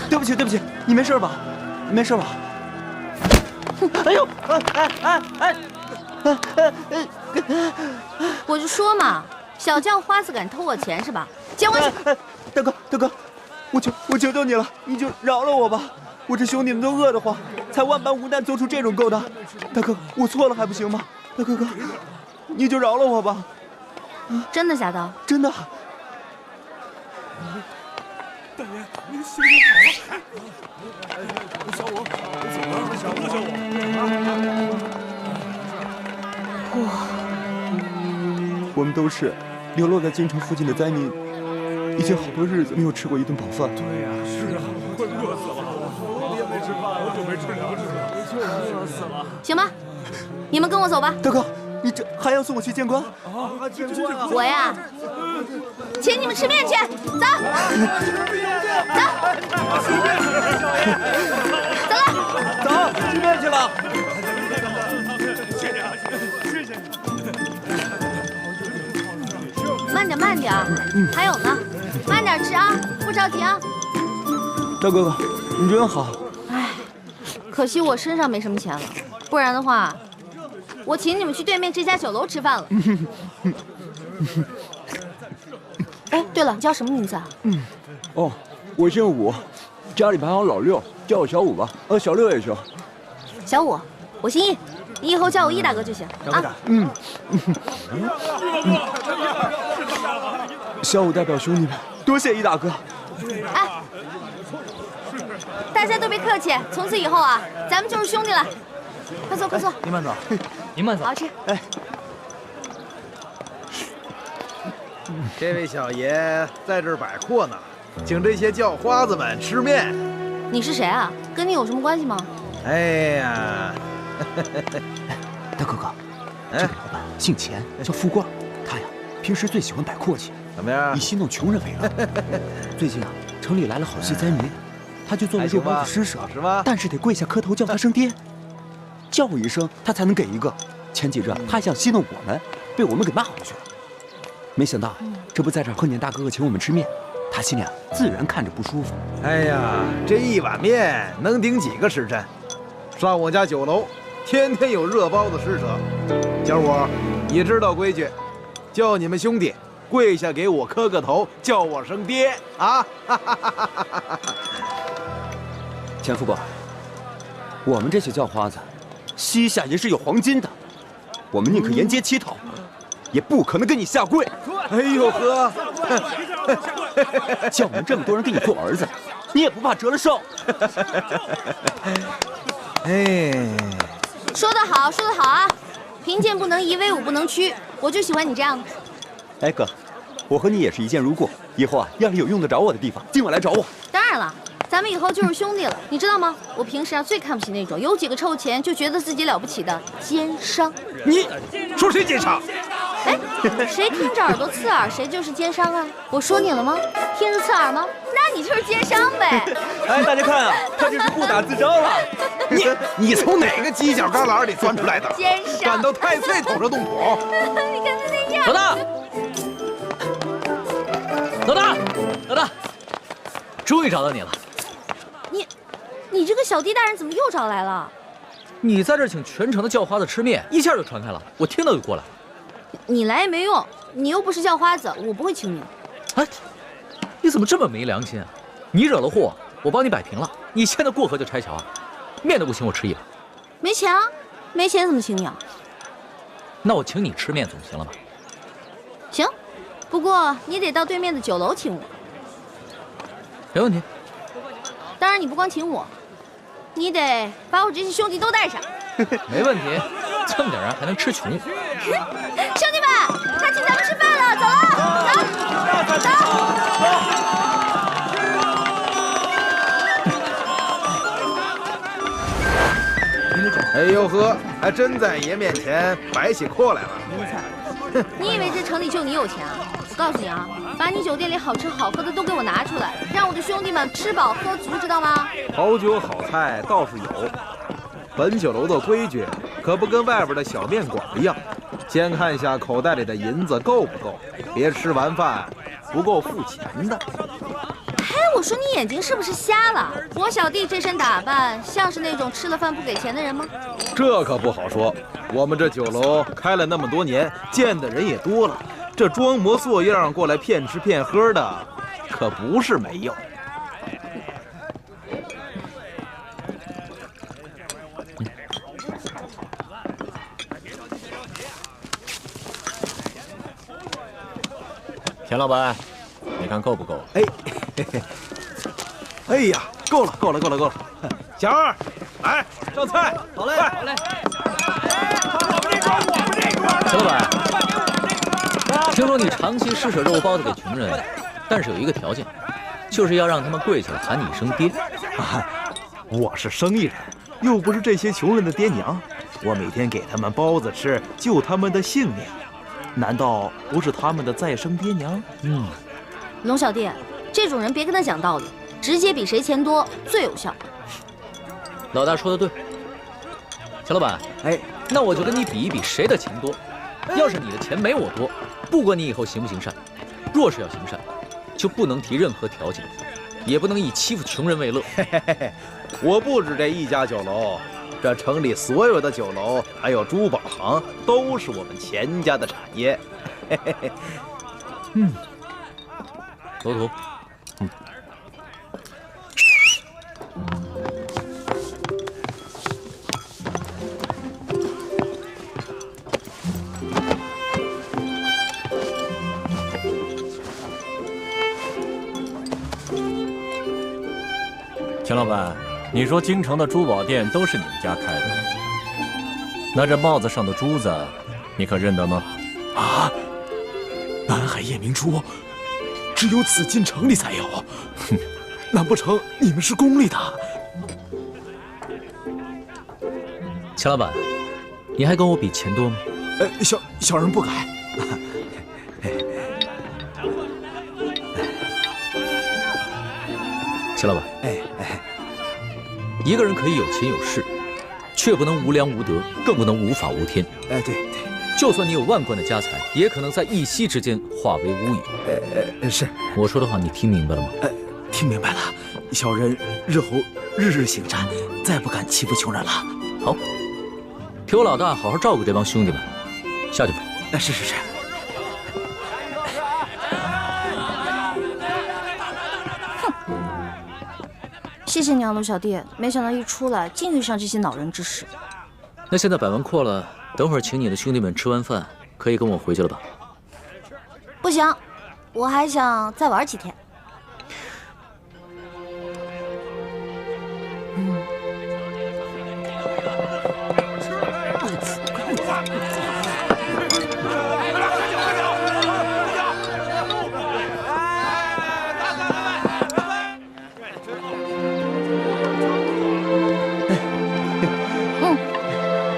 对不起，对不起，你没事吧？没事吧？哎呦，我就说嘛，小叫花子敢偷我钱是吧？接回去。大哥，我求求你了，你就饶了我吧！我这兄弟们都饿得慌，才万般无奈做出这种勾当。大哥，我错了还不行吗？大哥，你就饶了我吧！真的假的？真的。大爷，您行行好了。小五，怎么了？小五。我们都是流落在京城附近的灾民，已经好多日子没有吃过一顿饱饭。对呀，是啊，快饿死了，我也没吃饭，好久没吃粮食了，就饿死了。行吧，你们跟我走吧。大哥，你这还要送我去见官？我呀，请你们吃面去，走，走，吃面去了。慢点，还有呢，慢点吃啊，不着急啊。大哥哥，你真好。哎，可惜我身上没什么钱了，不然的话，我请你们去对面这家酒楼吃饭了。哎，对了，你叫什么名字啊？哦，我姓武，家里还有老六，叫我小武吧。小六也行。小武，我姓易，你以后叫我易大哥就行啊。小武代表兄弟们，多谢易大哥。哎，大家都别客气，从此以后啊，咱们就是兄弟了。快坐，快坐。您慢走，您慢走。好吃。哎，这位小爷在这儿摆阔呢，请这些叫花子们吃面。你是谁啊？跟你有什么关系吗？哎呀，大哥哥，这个老板姓钱，叫富贵，他呀平时最喜欢摆阔气，怎么样以？戏弄穷人为乐。最近啊，城里来了好些灾民，他就做了肉包子施舍，是吗？但是得跪下磕头叫他声爹，叫我一声他才能给一个。前几日他还想戏弄我们，被我们给骂回去了。没想到这不在这儿碰见大哥哥请我们吃面，他心里啊自然看着不舒服。哎呀，这一碗面能顶几个时辰？上我家酒楼，天天有热包子施舍。小伙，你知道规矩，叫你们兄弟跪下给我磕个头，叫我声爹啊！钱副官，我们这些叫花子，膝下也是有黄金的，我们宁可沿街乞讨，也不可能跟你下跪。哎呦呵，叫我们这么多人给你做儿子，你也不怕折了寿？哎，说得好，说得好啊！贫贱不能移，威武不能屈，我就喜欢你这样的。哎哥，我和你也是一见如故，以后啊要是有用得着我的地方，今晚来找我。当然了，咱们以后就是兄弟了，你知道吗？我平时啊最看不起那种有几个臭钱就觉得自己了不起的奸商。你说谁奸商？哎，谁听着耳朵刺耳，谁就是奸商啊！我说你了吗？听着刺耳吗？那你就是奸商呗！哎，大家看啊，他这是不打自招了。你从哪个犄角旮旯里钻出来的？奸商！敢到太岁头上动土？你看他那样。老大，终于找到你了。你这个小弟大人怎么又找来了？你在这请全城的叫花子吃面，一下就传开了，我听到就过来。你来也没用，你又不是叫花子，我不会请你。哎，你怎么这么没良心啊？你惹了祸，我帮你摆平了，你现在过河就拆桥啊？面都不请我吃一碗。没钱啊，没钱怎么请你啊？那我请你吃面总行了吧？行，不过你得到对面的酒楼请我。没问题。当然你不光请我，你得把我这些兄弟都带上。没问题，这么点人还能吃穷？兄弟们，他请咱们吃饭了，走了，走。哎呦呵，还真在爷面前摆起阔来了。你以为这城里就你有钱啊？我告诉你啊，把你酒店里好吃好喝的都给我拿出来，让我的兄弟们吃饱喝足，知道吗？好酒好菜倒是有，本酒楼的规矩可不跟外边的小面馆一样，先看一下口袋里的银子够不够，别吃完饭不够付钱的。我说你眼睛是不是瞎了？我小弟这身打扮像是那种吃了饭不给钱的人吗？这可不好说。我们这酒楼开了那么多年，见的人也多了，这装模作样过来骗吃骗喝的，可不是没有。田老板，你看够不够？哎，嘿嘿，哎呀，够了，够了，够了，够了！小二，来上菜。好嘞，好嘞。陈老板，听说你长期施舍肉包子给穷人，但是有一个条件，就是要让他们跪下来喊你一声爹。我是生意人，又不是这些穷人的爹娘，我每天给他们包子吃，救他们的性命，难道不是他们的再生爹娘？龙小弟，这种人别跟他讲道理，直接比谁钱多最有效。老大说的对，钱老板，哎，那我就跟你比一比谁的钱多。要是你的钱没我多，不管你以后行不行善，若是要行善，就不能提任何条件，也不能以欺负穷人为乐。我不止这一家酒楼，这城里所有的酒楼还有珠宝行，都是我们钱家的产业。罗图，田老板，你说京城的珠宝店都是你们家开的，那这帽子上的珠子，你可认得吗？啊，南海夜明珠，只有紫禁城里才有。哼，难不成你们是宫里的？钱老板，你还跟我比钱多吗？小人不敢。钱老板，一个人可以有钱有势，却不能无良无德，更不能无法无天。对，就算你有万贯的家财，也可能在一夕之间化为乌有。是我说的话你听明白了吗？听明白了，小人日后日日行善，再不敢欺负穷人了。好，替我老大好好照顾这帮兄弟们，下去吧。是。谢谢你啊，龙小弟，没想到一出来竟遇上这些恼人之事。那现在摆完阔了，等会儿请你的兄弟们吃完饭，可以跟我回去了吧？不行，我还想再玩几天。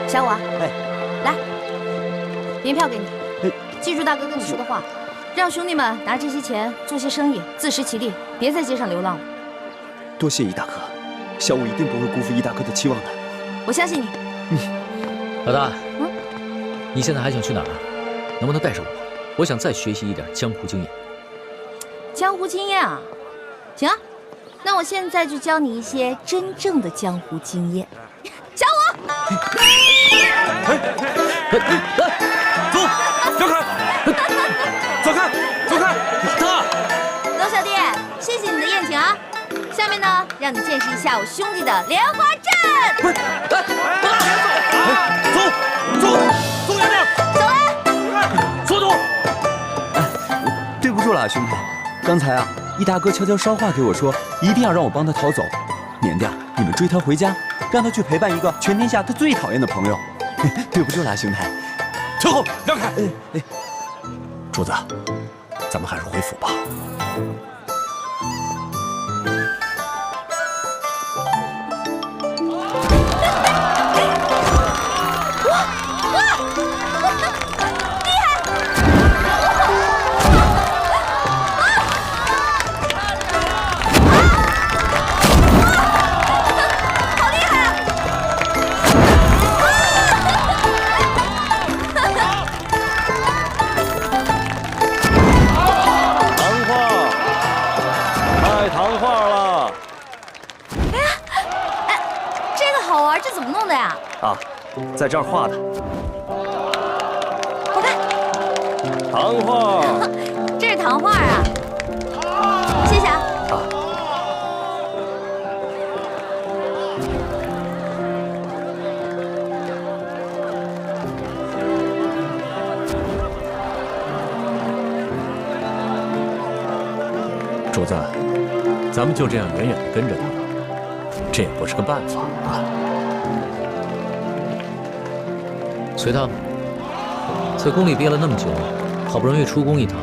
小五，来，银票给你，记住大哥跟你说的话，让兄弟们拿这些钱做些生意，自食其力，别在街上流浪了。多谢易大哥，小五一定不会辜负易大哥的期望的。我相信你。老大，你现在还想去哪儿？能不能带上我？我想再学习一点江湖经验。江湖经验啊，行啊，那我现在就教你一些真正的江湖经验。小五，走，让开，走开，走开！他，龙小弟，谢谢你的宴请啊。下面呢，让你见识一下我兄弟的莲花阵。不是，走远点，走了，速度！对不住了，兄弟，刚才啊，易大哥悄悄捎话给我说，一定要让我帮他逃走，免掉你们追他回家，让他去陪伴一个全天下他最讨厌的朋友。对不住了，兄弟。陈后，让开！主子，咱们还是回府吧。谈话的呀？啊，在这儿画的。我看，糖画。这是糖画啊。谢谢啊。主子，咱们就这样远远地跟着他，这也不是个办法啊。随他吧，在宫里憋了那么久，好不容易出宫一趟，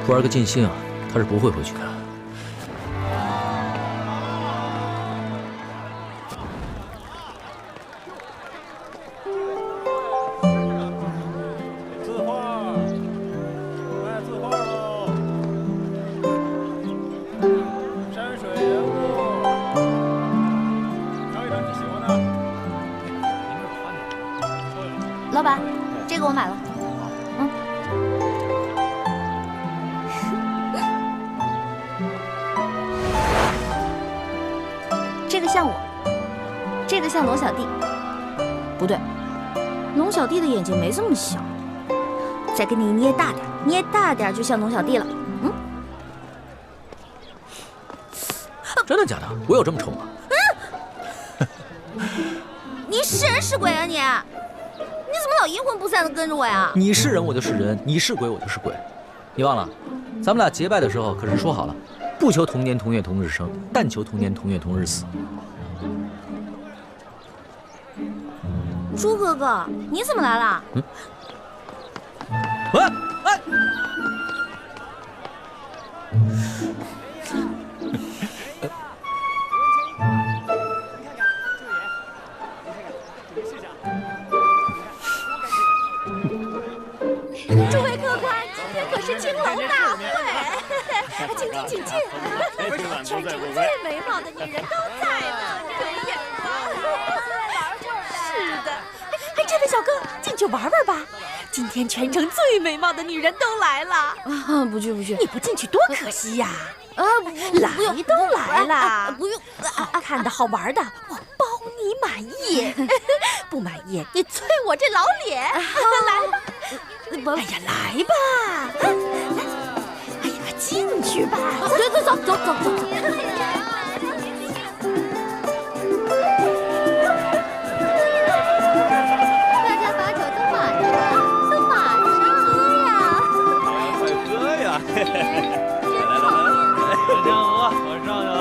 不玩个尽兴啊，他是不会回去的。老板，这个我买了。这个像我，这个像龙小弟。不对，龙小弟的眼睛没这么小。再给你捏大点，捏大点就像龙小弟了。真的假的？我有这么丑吗？你是人是鬼啊你？你怎么老阴魂不散的跟着我呀？你是人我就是人，你是鬼我就是鬼。你忘了，咱们俩结拜的时候可是说好了，不求同年同月同日生，但求同年同月同日死。猪哥哥，你怎么来了？哎！诸位客官，今天可是青楼大会，请进，请进。全城最美貌的女人都在呢，有眼光。是的，这位小哥，进去玩玩吧。今天全城最美貌的女人都来了。啊，不去不去，你不进去多可惜呀！不用，来都来了，不用，好看的好玩的，我包你满意。不满意，你啐我这老脸。来吧。哎呀，来吧！哎呀，进去吧！走。大家把酒都满上喝呀！快喝呀！来，这样喝，我上去了。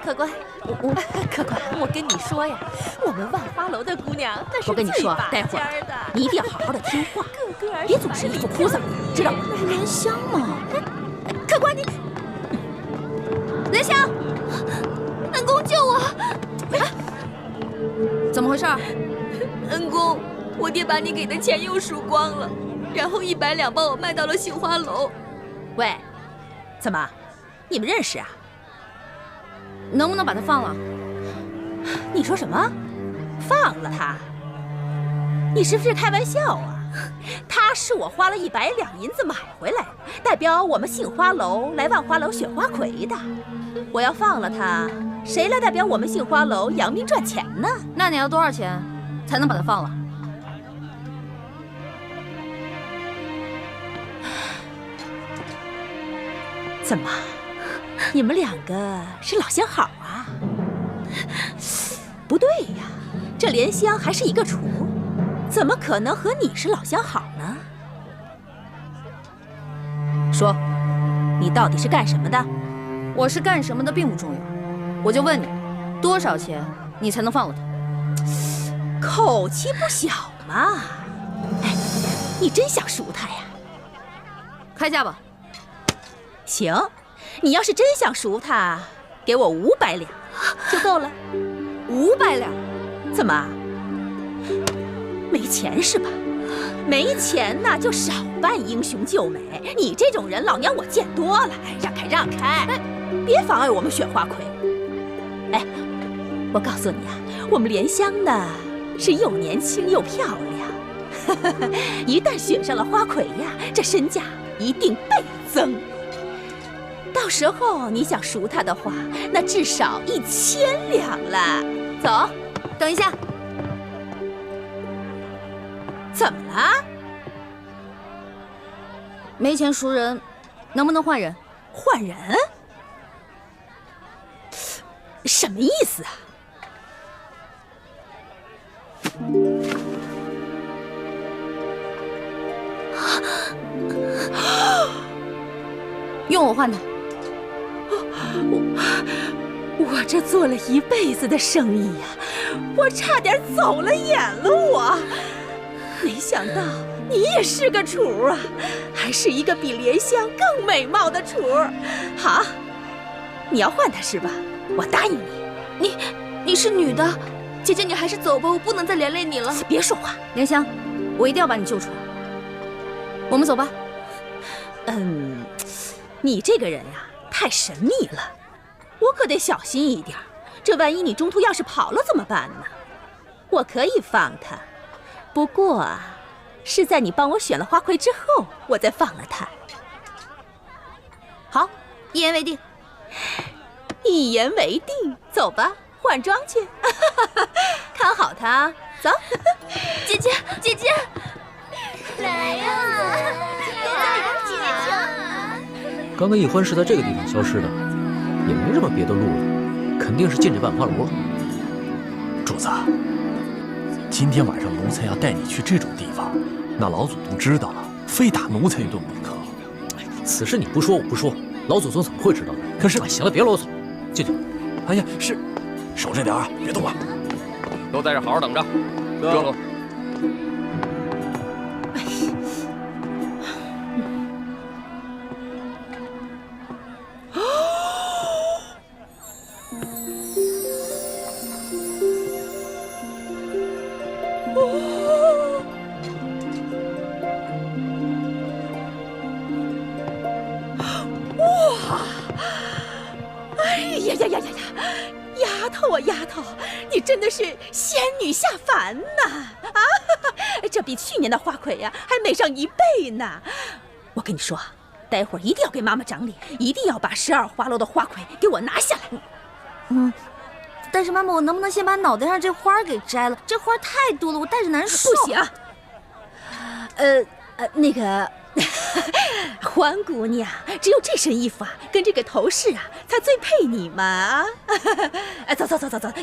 客官，客官，我跟你说呀，我们万花楼的姑娘那是我跟你说，待会儿你一定要好好的听话，别总是一副哭丧，知道吗？莲香嘛，客官你，莲香，恩公救我！怎么回事？恩公，我爹把你给的钱又输光了，然后100两帮我卖到了杏花楼。喂，怎么，你们认识啊？能不能把他放了？你说什么？放了他？你是不是开玩笑啊？他是我花了100两银子买回来，代表我们杏花楼来万花楼选花魁的。我要放了他，谁来代表我们杏花楼扬名赚钱呢？那你要多少钱才能把他放了？怎么？你们两个是老相好啊？不对呀，这莲香还是一个厨，怎么可能和你是老相好呢？说，你到底是干什么的？我是干什么的并不重要，我就问你，多少钱你才能放了他？口气不小嘛！哎，你真想赎他呀？开价吧。行。你要是真想赎他，给我500两就够了。500两？怎么？没钱是吧？没钱那就少扮英雄救美。你这种人，老娘我见多了。让开，让开！哎，别妨碍我们选花魁。哎，我告诉你啊，我们莲香呢是又年轻又漂亮。一旦选上了花魁呀，这身价一定倍增。到时候你想赎她的话，那至少1000两了。走，等一下，怎么了？没钱赎人，能不能换人？换人？什么意思啊？用我换他。我这做了一辈子的生意呀，我差点走了眼了我。没想到你也是个厨啊，还是一个比莲香更美貌的厨。好，你要换她是吧？我答应你。你是女的，姐姐你还是走吧，我不能再连累你了。别说话，莲香，我一定要把你救出来。我们走吧。你这个人呀，太神秘了，我可得小心一点。这万一你中途要是跑了怎么办呢？我可以放他，不过啊，是在你帮我选了花魁之后，我再放了他。好，一言为定。一言为定，走吧，换装去。看好他，走。姐姐，姐姐，来呀！姐姐。刚刚易欢是在这个地方消失的，也没什么别的路了，肯定是进这万花楼。主子，今天晚上奴才要带你去这种地方，那老祖宗知道了，非打奴才一顿不可。此事你不说我不说，老祖宗怎么会知道呢？可是，行了，别啰嗦，进去。哎呀，是，守着点啊，别动啊，都在这好好等着。哥。丫头啊丫头，你真的是仙女下凡呐！啊，这比去年的花魁呀还美上1倍呢。我跟你说，待会儿一定要给妈妈长脸，一定要把12花楼的花魁给我拿下来。但是妈妈，我能不能先把脑袋上这花给摘了？这花太多了，我戴着难受。不行。那个。欢姑娘，只有这身衣服啊，跟这个头饰啊，才最配你嘛啊！走，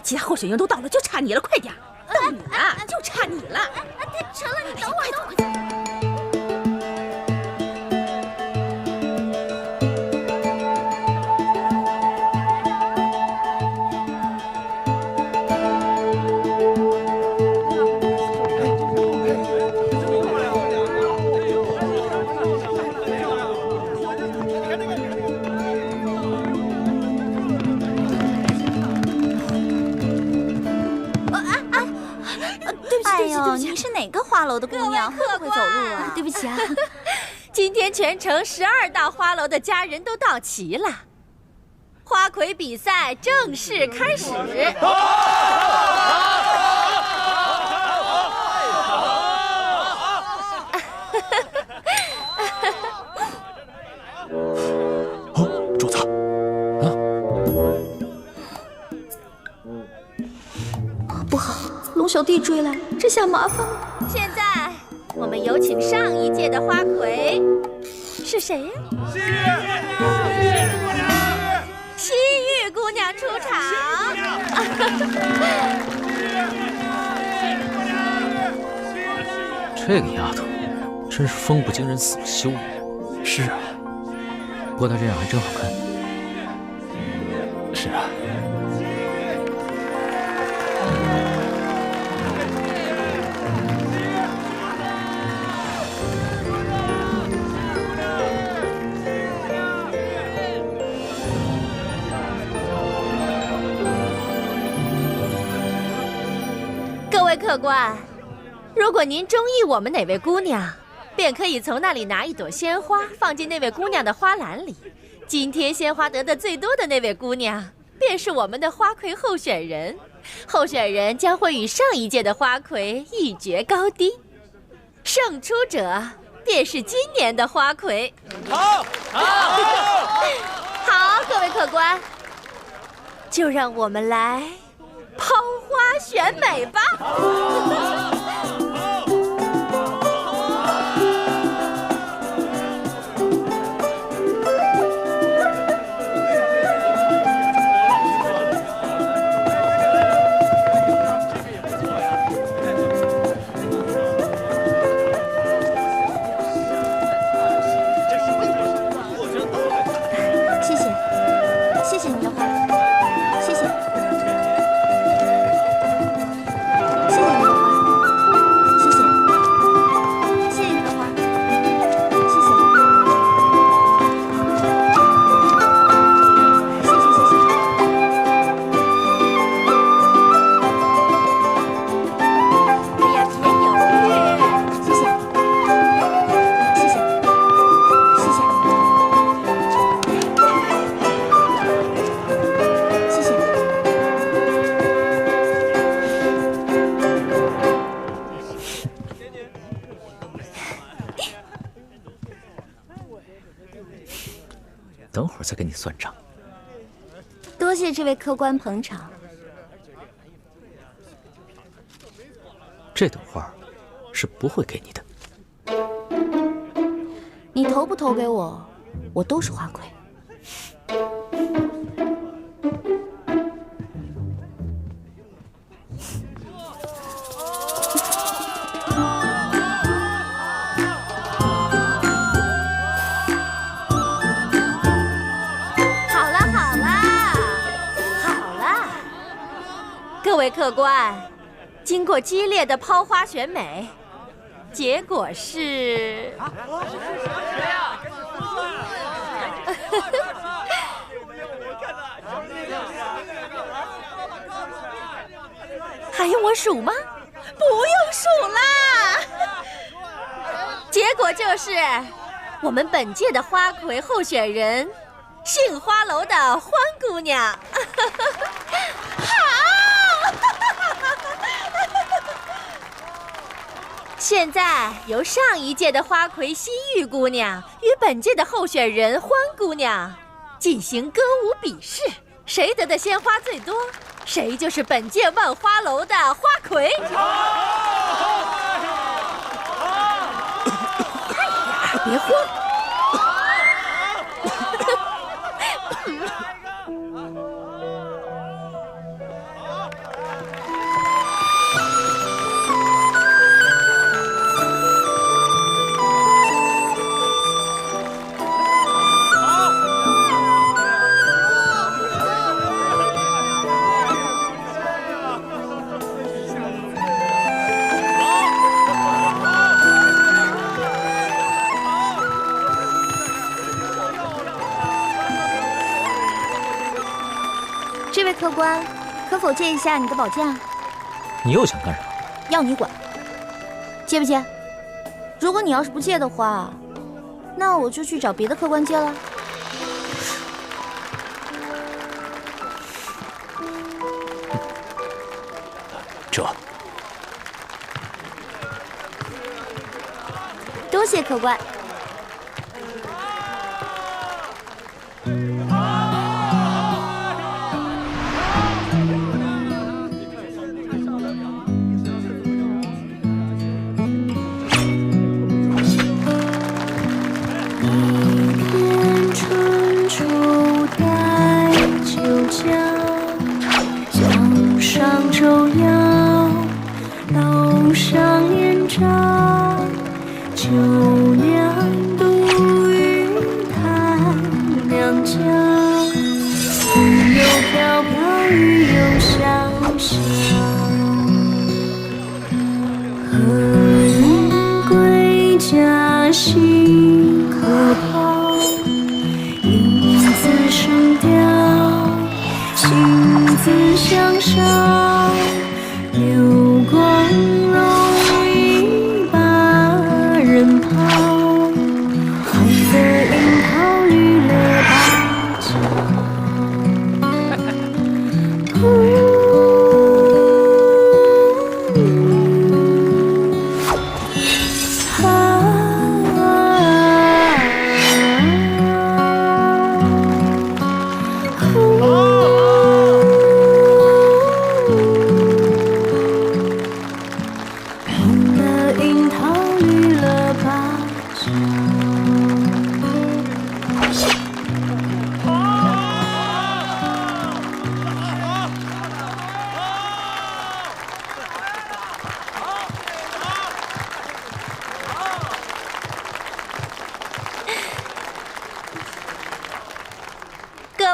其他候选人都到了，就差你了，快点！到你了，就差你了。成了，你等会儿。您是哪个花楼的姑娘？会不会走路啊？对不起啊。今天全城12大花楼的家人都到齐了，花魁比赛正式开始。主子，不好，龙小弟追来，这下麻烦了。现在我们有请上一届的花魁，是谁呀？西域姑娘出场。这个丫头真是风不惊人死不休。是啊，不过她这样还真好看。是啊。各位客官，如果您中意我们哪位姑娘，便可以从那里拿一朵鲜花放进那位姑娘的花篮里。今天鲜花得的最多的那位姑娘，便是我们的花魁候选人。候选人将会与上一届的花魁一决高低。胜出者便是今年的花魁。好，好，各位客官，就让我们来抛花选美吧。谢谢你的花，谢谢，谢谢你的花，谢谢，谢谢你的花，谢谢，谢谢谢谢。哎呀，甜有玉，谢谢，谢谢，谢谢。谢谢。等会儿再跟你算账。多谢这位客官捧场。这朵花是不会给你的。你投不投给我，我都是花魁。各位客官，经过激烈的抛花选美，结果是……还用我数吗？不用数啦！结果就是我们本届的花魁候选人，杏花楼的欢姑娘。现在由上一届的花魁西域姑娘与本届的候选人欢姑娘进行歌舞比试，谁得的鲜花最多，谁就是本届万花楼的花魁。别慌。这位客官，可否借一下你的宝剑？你又想干什么？要你管，借不借？如果你要是不借的话，那我就去找别的客官借了。这，多谢客官。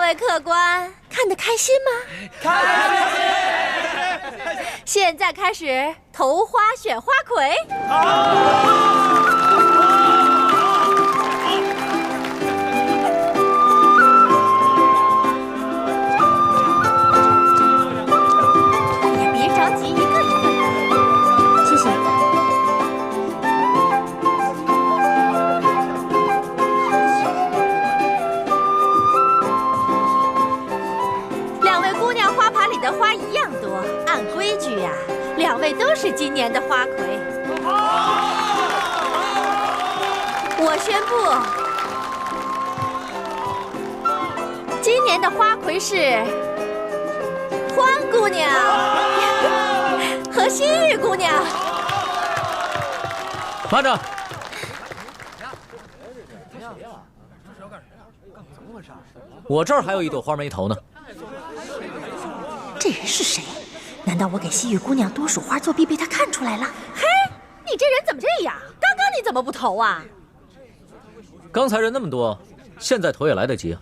位客官，看得开心吗？开心！现在开始投花选花魁。也别着急，一个一个来。谢谢。两位姑娘花盘里的花一样多，按规矩呀，两位都是今年的花魁。我宣布，今年的花魁是欢姑娘和西域姑娘。慢着！我这儿还有一朵花没投呢。这人是谁？难道我给西域姑娘多数花作弊被他看出来了？嘿，你这人怎么这样？刚刚你怎么不投啊？刚才人那么多，现在投也来得及啊。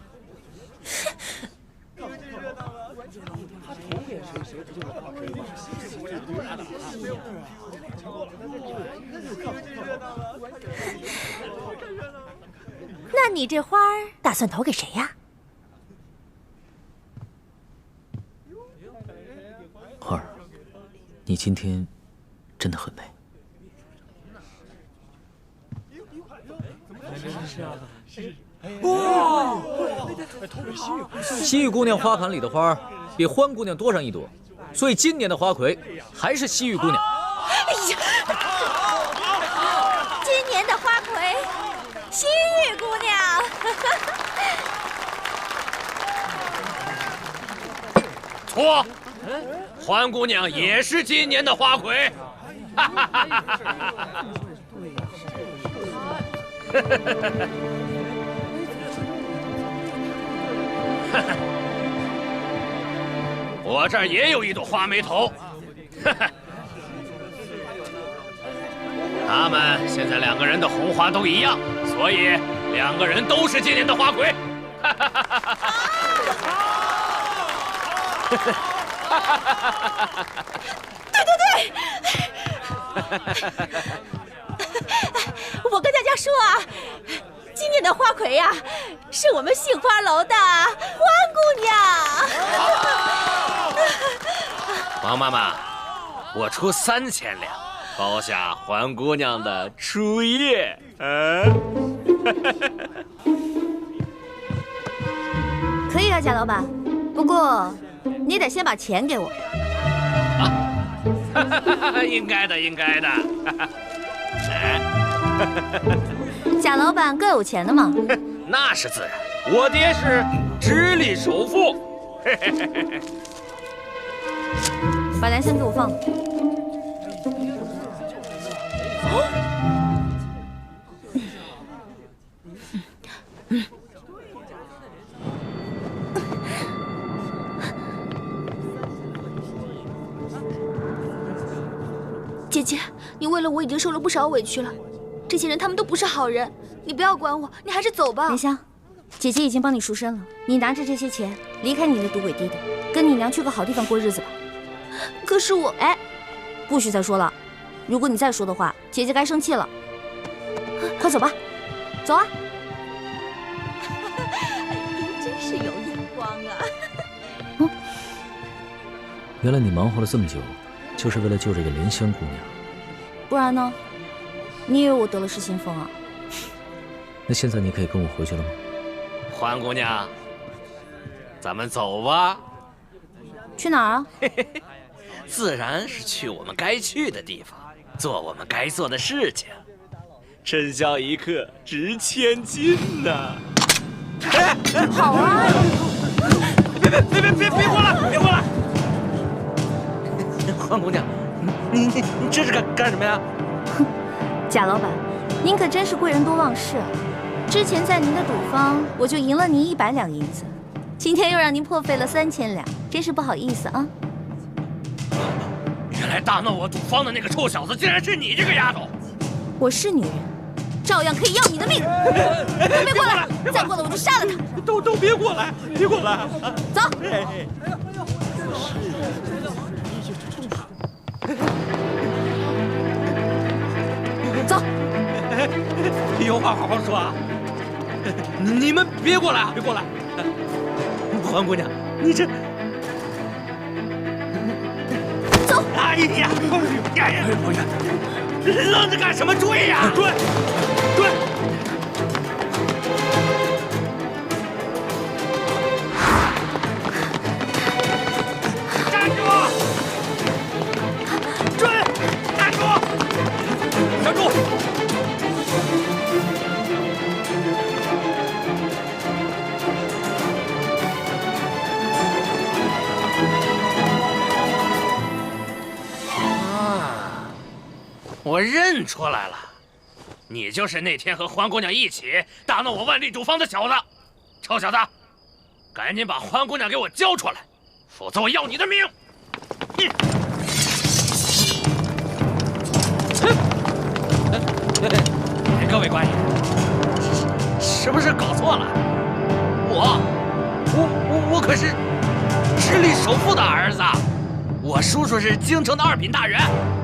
那你这花儿打算投给谁呀？花儿，你今天真的很美。哇！西域姑娘花盘里的花比欢姑娘多上一朵，所以今年的花魁还是西域姑娘。哎呀！今年的花魁，西域姑娘。错，欢姑娘也是今年的花魁。哈哈哈哈哈！我这儿也有一朵花没投，他们现在两个人的红花都一样，所以两个人都是今年的花魁。对，我跟大家说啊，今年的花魁呀，是我们杏花楼的欢姑娘。王妈妈，我出3000两，包下欢姑娘的初夜。可以啊，贾老板，不过你得先把钱给我。应该的，应该的。贾老板更有钱的嘛。那是自然，我爹是直隶首富。把蓝箱给我放了。姐姐，你为了我已经受了不少委屈了，这些人他们都不是好人，你不要管我，你还是走吧。莲香，姐姐已经帮你赎身了，你拿着这些钱离开你的赌鬼爹爹，跟你娘去个好地方过日子吧。可是我……哎，不许再说了，如果你再说的话，姐姐该生气了。快走吧，走啊！您真是有眼光啊！原来你忙活了这么久，就是为了救这个莲香姑娘。不然呢？你以为我得了失心疯啊？那现在你可以跟我回去了吗？欢姑娘，咱们走吧。去哪儿啊？自然是去我们该去的地方，做我们该做的事情。春宵一刻值千金呐！好啊！别过来！别过来！欢姑娘，你这是干什么呀？哼，贾老板，您可真是贵人多忘事啊！之前在您的赌坊，我就赢了您100两银子，今天又让您破费了3000两，真是不好意思啊！原来大闹我赌坊的那个臭小子，竟然是你这个丫头！我是女人，照样可以要你的命。都别过来！再过来我就杀了他！都别过来，别过来！走。走。有话好好说啊！你们别过来啊！别过来！黄姑娘，你这……走！哎呀！老爷，愣着干什么？追呀！追！站住！追！站住！站住！我认出来了，你就是那天和欢姑娘一起打闹我万历赌坊的小子。臭小子，赶紧把欢姑娘给我交出来，否则我要你的命！各位官爷，是不是搞错了？我可是直隶首富的儿子，我叔叔是京城的2品大员，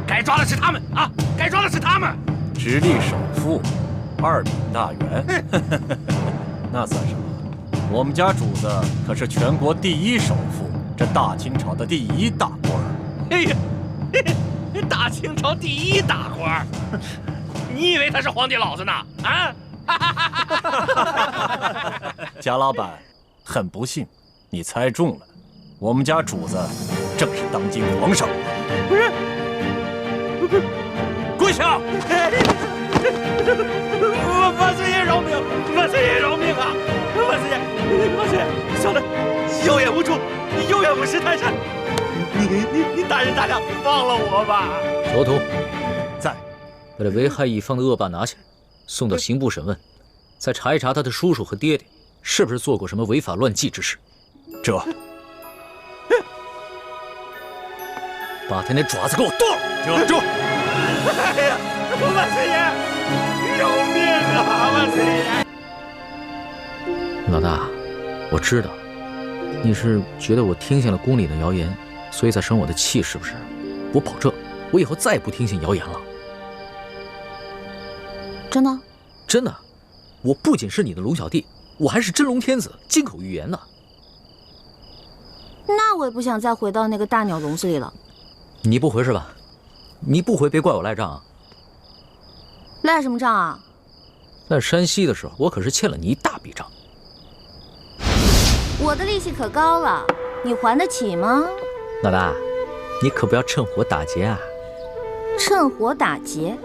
该抓的是他们啊！该抓的是他们。直隶首富，2品大员，那算什么？我们家主子可是全国第1首富，这大清朝的第1大官儿。哎呀，大清朝第1大官儿，你以为他是皇帝老子呢？啊！贾老板，很不幸，你猜中了，我们家主子正是当今皇上。不是，跪下！万岁爷饶命！万岁爷饶命啊！万岁爷，小的有眼无珠，有眼不识泰山。你大人大量，放了我吧！囚徒在，把这危害一方的恶霸拿下，送到刑部审问，再查一查他的叔叔和爹爹是不是做过什么违法乱纪之事。这，把他那爪子给我剁了！住！哎呀，万岁爷，饶命啊！万岁爷！老大，我知道你是觉得我听信了宫里的谣言，所以在生我的气，是不是？我保证，我以后再也不听信谣言了。真的？真的，我不仅是你的龙小弟，我还是真龙天子，金口玉言呢。那我也不想再回到那个大鸟笼子里了。你不回是吧？你不回，别怪我赖账啊。赖什么账啊？在山西的时候，我可是欠了你一大笔账。我的利息可高了，你还得起吗？老大，你可不要趁火打劫啊！趁火打劫？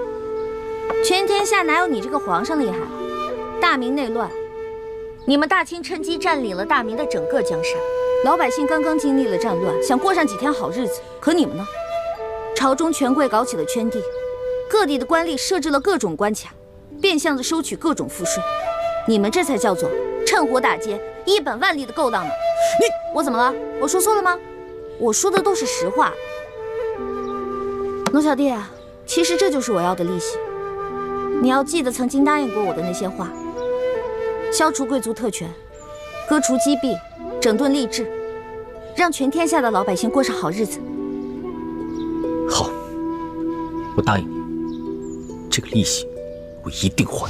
全天下哪有你这个皇上厉害？大明内乱，你们大清趁机占领了大明的整个江山，老百姓刚刚经历了战乱，想过上几天好日子，可你们呢？朝中权贵搞起了圈地，各地的官吏设置了各种关卡，变相的收取各种赋税，你们这才叫做趁火打劫，一本万利的勾当呢！我怎么了？我说错了吗？我说的都是实话。龙小弟啊，其实这就是我要的利息。你要记得曾经答应过我的那些话：消除贵族特权，割除积弊，整顿吏治，让全天下的老百姓过上好日子。好，我答应你，这个利息我一定还。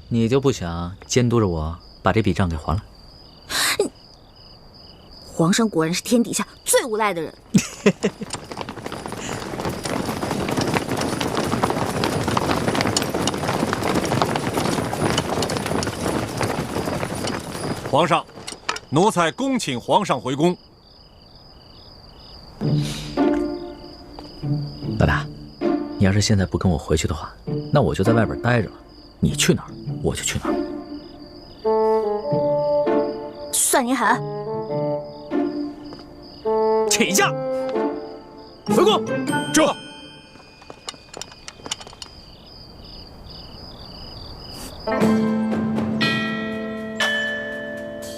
你就不想监督着我把这笔账给还了？皇上果然是天底下最无赖的人。皇上，奴才恭请皇上回宫。老大，你要是现在不跟我回去的话，那我就在外边待着了。你去哪儿，我就去哪儿。算你狠！起驾，回宫。这。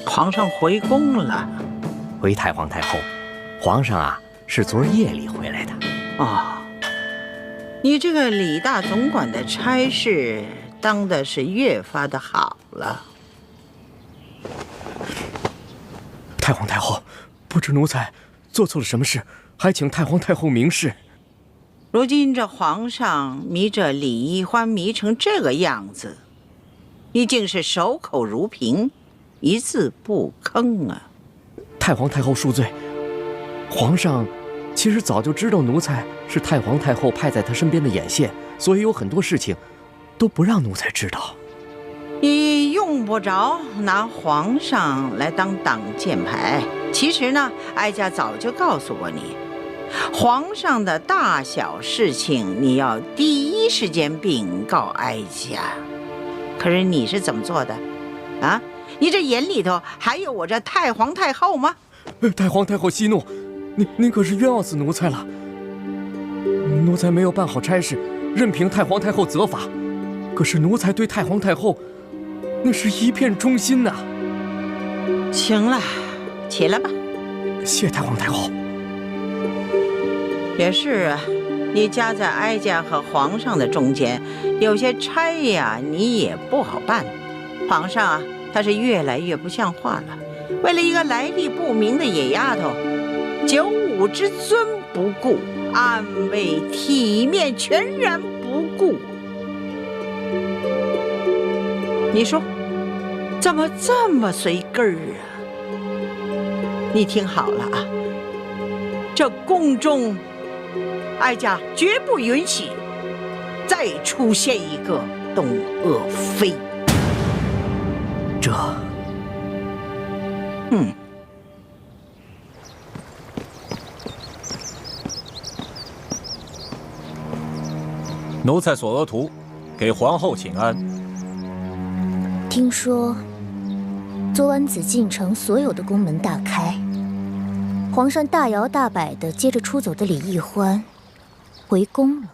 皇上回宫了。回太皇太后，皇上啊是昨儿夜里回来的。啊，你这个李大总管的差事当的是越发的好了。太皇太后，不知奴才做错了什么事，还请太皇太后明示。如今这皇上迷着李易欢迷成这个样子，你竟是守口如瓶，一字不吭啊！太皇太后恕罪，皇上其实早就知道奴才是太皇太后派在他身边的眼线，所以有很多事情都不让奴才知道。你用不着拿皇上来当挡箭牌。其实呢，哀家早就告诉过你，皇上的大小事情你要第一时间禀告哀家。可是你是怎么做的啊？你这眼里头还有我这太皇太后吗？太皇太后息怒，您可是冤枉死奴才了。奴才没有办好差事，任凭太皇太后责罚。可是奴才对太皇太后那是一片忠心呐。行了，起来吧。谢太皇太后。也是啊，你夹在哀家和皇上的中间，有些差呀，你也不好办。皇上啊，他是越来越不像话了。为了一个来历不明的野丫头，九五之尊不顾，安危体面全然不顾。你说，怎么这么随根儿啊？你听好了啊，这宫中，哀家绝不允许再出现一个董鄂妃。奴才索额图，给皇后请安。听说昨晚紫禁城所有的宫门大开，皇上大摇大摆地接着出走的李易欢回宫了。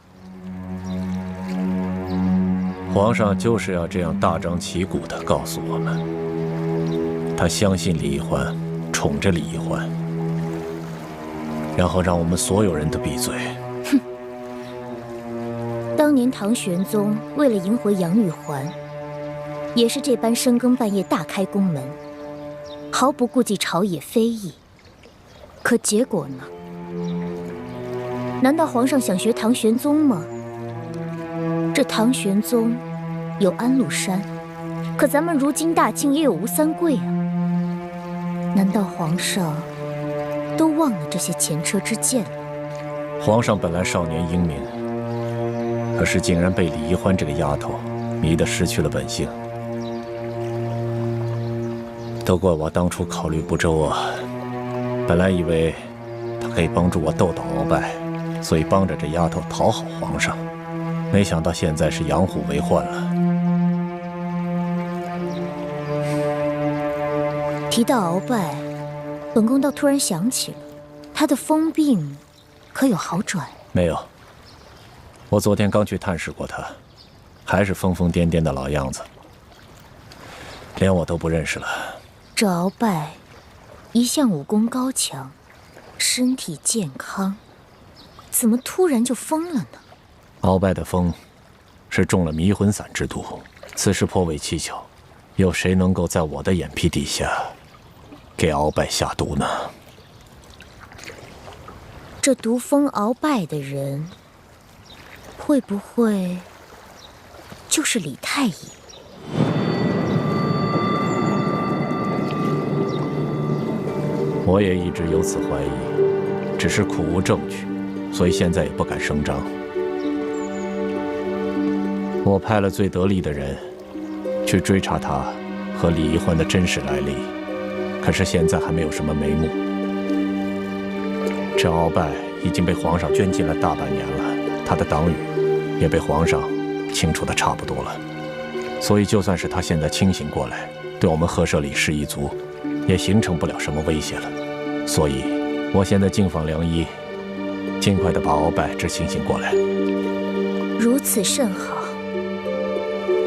皇上就是要这样大张旗鼓地告诉我们，他相信李易欢，宠着李易欢，然后让我们所有人都闭嘴。哼！当年唐玄宗为了迎回杨玉环，也是这般深更半夜大开宫门，毫不顾忌朝野非议。可结果呢？难道皇上想学唐玄宗吗？这唐玄宗有安禄山，可咱们如今大清也有吴三桂啊。难道皇上都忘了这些前车之鉴了？皇上本来少年英明，可是竟然被李易欢这个丫头迷得失去了本性。都怪我当初考虑不周啊！本来以为他可以帮助我斗倒鳌拜，所以帮着这丫头讨好皇上，没想到现在是养虎为患了。提到鳌拜，本宫倒突然想起了，他的疯病可有好转？没有，我昨天刚去探视过他，还是疯疯癫癫的老样子，连我都不认识了。这鳌拜一向武功高强，身体健康，怎么突然就疯了呢？鳌拜的疯是中了迷魂散之毒，此事颇为蹊跷，有谁能够在我的眼皮底下给鳌拜下毒呢？这毒疯鳌拜的人，会不会就是李太医？我也一直有此怀疑，只是苦无证据，所以现在也不敢声张。我派了最得力的人去追查他和李易欢的真实来历，可是现在还没有什么眉目。这鳌拜已经被皇上圈禁了大半年了，他的党羽也被皇上清除的差不多了，所以就算是他现在清醒过来，对我们赫舍李氏一族也形成不了什么威胁了。所以我现在敬访良医，尽快的把鳌拜治清醒过来。如此甚好。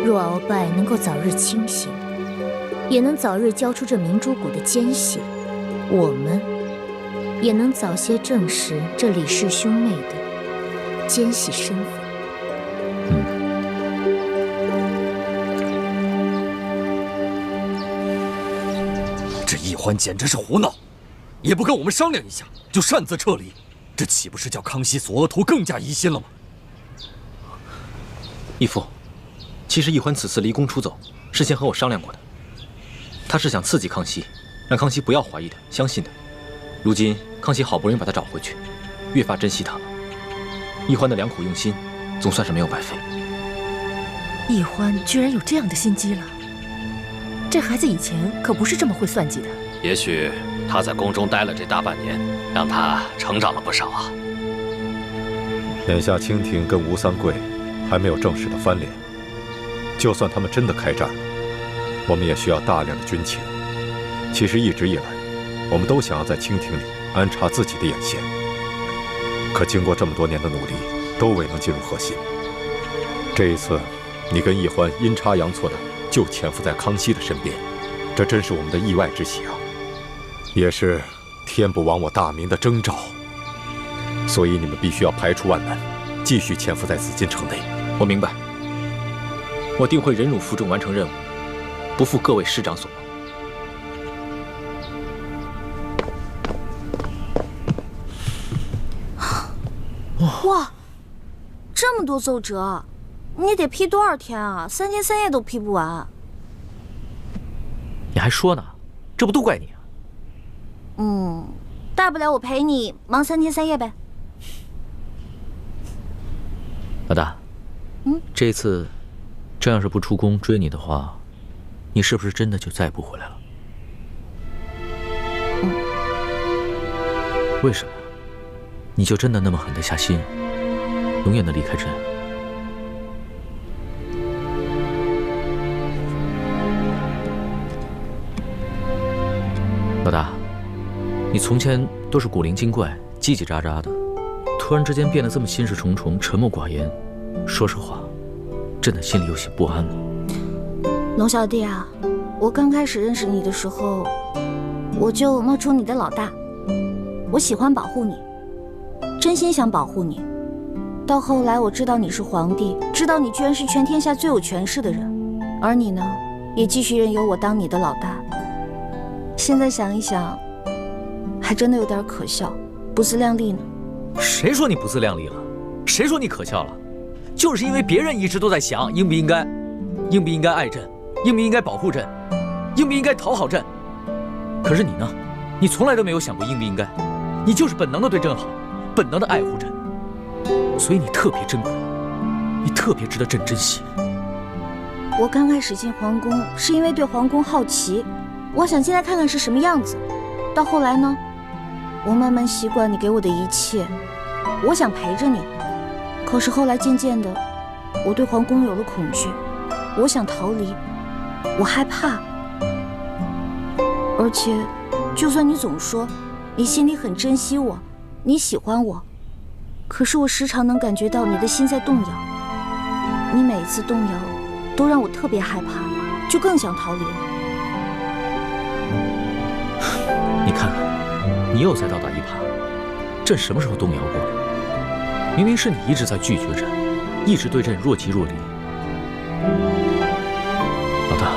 若鳌拜能够早日清醒，也能早日交出这明珠谷的奸细，我们也能早些证实这李氏兄妹的奸细身份。欢简直是胡闹，也不跟我们商量一下就擅自撤离，这岂不是叫康熙索额图更加疑心了吗？义父，其实奕欢此次离宫出走，事先和我商量过的。他是想刺激康熙，让康熙不要怀疑他，相信他。如今康熙好不容易把他找回去，越发珍惜他了。奕欢的良苦用心，总算是没有白费。奕欢居然有这样的心机了，这孩子以前可不是这么会算计的。也许他在宫中待了这大半年，让他成长了不少啊。眼下清廷跟吴三桂还没有正式的翻脸，就算他们真的开战了，我们也需要大量的军情。其实一直以来，我们都想要在清廷里安插自己的眼线，可经过这么多年的努力，都未能进入核心。这一次，你跟奕欢阴差阳错的就潜伏在康熙的身边，这真是我们的意外之喜啊，也是天不亡我大明的征兆。所以你们必须要排除万难，继续潜伏在紫禁城内。我明白，我定会忍辱负重完成任务，不负各位师长所望。哇，这么多奏折，你得批多少天啊？3天3夜都批不完。你还说呢？这不都怪你啊？大不了我陪你忙3天3夜呗。老大，这次真要是不出宫追你的话，你是不是真的就再也不回来了？为什么呀？你就真的那么狠得下心，永远的离开朕？老大，你从前都是古灵精怪、叽叽喳喳的，突然之间变得这么心事重重、沉默寡言，说实话，朕的心里有些不安了。龙小弟啊，我刚开始认识你的时候，我就冒充你的老大，我喜欢保护你，真心想保护你。到后来我知道你是皇帝，知道你居然是全天下最有权势的人，而你呢，也继续任由我当你的老大。现在想一想，还真的有点可笑，不自量力呢。谁说你不自量力了？谁说你可笑了？就是因为别人一直都在想应不应该爱朕，应不应该保护朕，应不应该讨好朕。可是你呢？你从来都没有想过应不应该，你就是本能的对朕好，本能的爱护朕，所以你特别珍贵，你特别值得朕珍惜。我刚开始进皇宫是因为对皇宫好奇，我想进来看看是什么样子。到后来呢，我慢慢习惯你给我的一切，我想陪着你。可是后来渐渐的，我对皇宫有了恐惧，我想逃离，我害怕。而且，就算你总说你心里很珍惜我，你喜欢我，可是我时常能感觉到你的心在动摇。你每一次动摇，都让我特别害怕，就更想逃离了。你看看，你又在倒打一耙。朕什么时候动摇过？明明是你一直在拒绝朕，一直对朕若即若离。老大，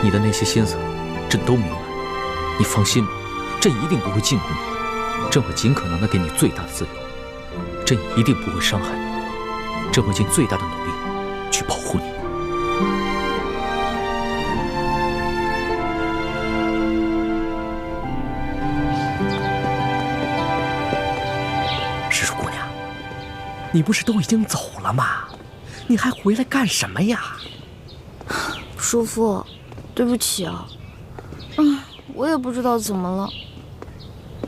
你的那些心思，朕都明白。你放心吧，朕一定不会禁锢你，朕会尽可能的给你最大的自由，朕一定不会伤害你，朕会尽最大的努力去保护你。施主姑娘，你不是都已经走了吗？你还回来干什么呀？叔父，对不起啊。我也不知道怎么了。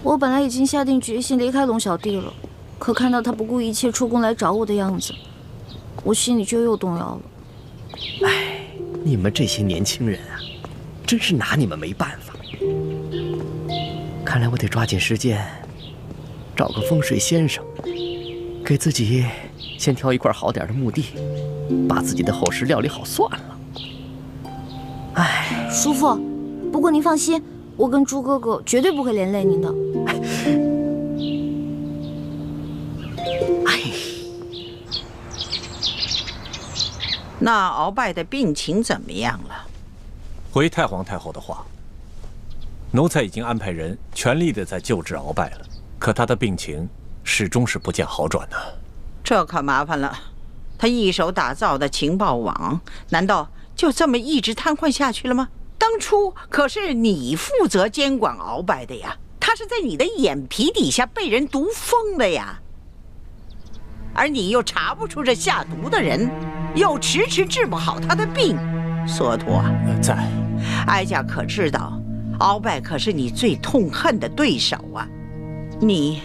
我本来已经下定决心离开龙小弟了，可看到他不顾一切出宫来找我的样子，我心里就又动摇了。哎，你们这些年轻人啊，真是拿你们没办法。看来我得抓紧时间，找个风水先生，给自己先挑一块好点的墓地，把自己的后事料理好算了。哎，叔父，不过您放心，我跟朱哥哥绝对不会连累您的。那鳌拜的病情怎么样了？回太皇太后的话，奴才已经安排人全力的在救治鳌拜了，可他的病情始终是不见好转呢。这可麻烦了，他一手打造的情报网，难道就这么一直瘫痪下去了吗？当初可是你负责监管鳌拜的呀，他是在你的眼皮底下被人毒疯的呀，而你又查不出这下毒的人，又迟迟治不好他的病。索图啊，在，哀家可知道，鳌拜可是你最痛恨的对手啊，你